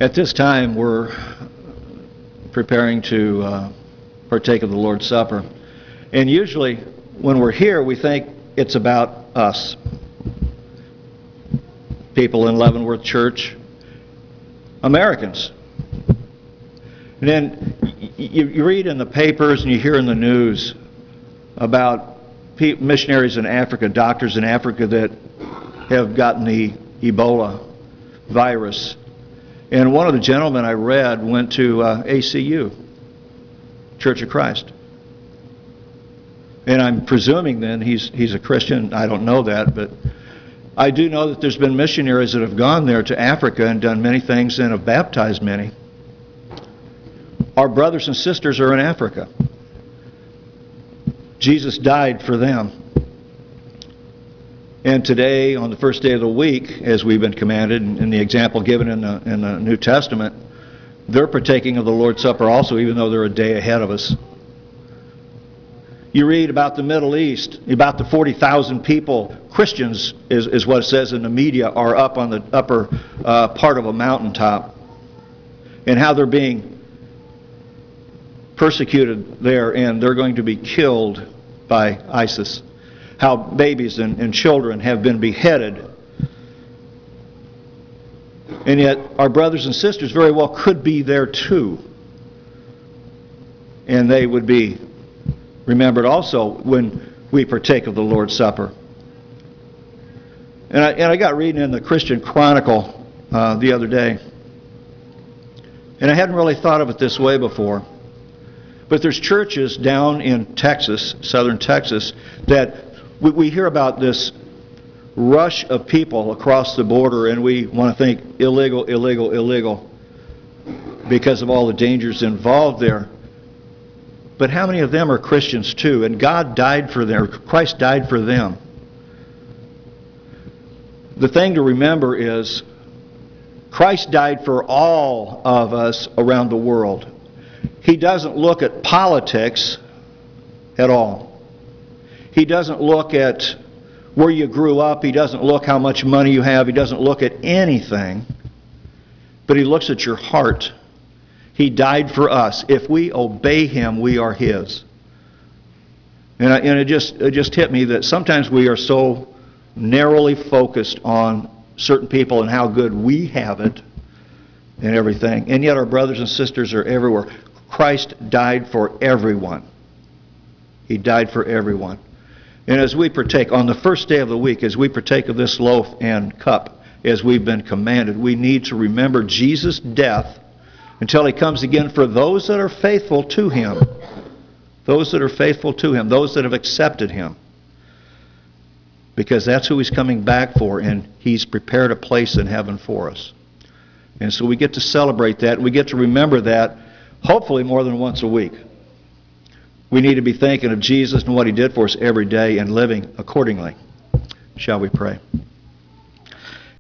At this time, we're preparing to partake of the Lord's Supper. And usually, when we're here, we think it's about us. People in Leavenworth Church, Americans. And then you read in the papers and you hear in the news about missionaries in Africa, doctors in Africa that have gotten the Ebola virus. And one of the gentlemen I read went to ACU, Church of Christ. And I'm presuming then he's a Christian. I don't know that, but I do know that there's been missionaries that have gone there to Africa and done many things and have baptized many. Our brothers and sisters are in Africa. Jesus died for them. And today, on the first day of the week, as we've been commanded, in the example given in the New Testament, they're partaking of the Lord's Supper also, even though they're a day ahead of us. You read about the Middle East, about the 40,000 people, Christians is what it says in the media, are up on the upper part of a mountaintop, and how they're being persecuted there, and they're going to be killed by ISIS. How babies and children have been beheaded. And yet our brothers and sisters very well could be there too. And they would be remembered also when we partake of the Lord's Supper. And I got reading in the Christian Chronicle the other day. And I hadn't really thought of it this way before. But there's churches down in Texas, southern Texas, that we hear about this rush of people across the border, and we want to think illegal, illegal, illegal, because of all the dangers involved there. But how many of them are Christians too? And God died for them, Christ died for them. The thing to remember is Christ died for all of us around the world. He doesn't look at politics at all. He doesn't look at where you grew up. He doesn't look how much money you have. He doesn't look at anything. But He looks at your heart. He died for us. If we obey Him, we are His. And it just hit me that sometimes we are so narrowly focused on certain people and how good we have it and everything. And yet our brothers and sisters are everywhere. Christ died for everyone. He died for everyone. And as we partake, on the first day of the week, as we partake of this loaf and cup, as we've been commanded, we need to remember Jesus' death until He comes again for those that are faithful to Him. Those that are faithful to Him, those that have accepted Him. Because that's who He's coming back for, and He's prepared a place in heaven for us. And so we get to celebrate that, and we get to remember that, hopefully more than once a week. We need to be thinking of Jesus and what He did for us every day and living accordingly. Shall we pray?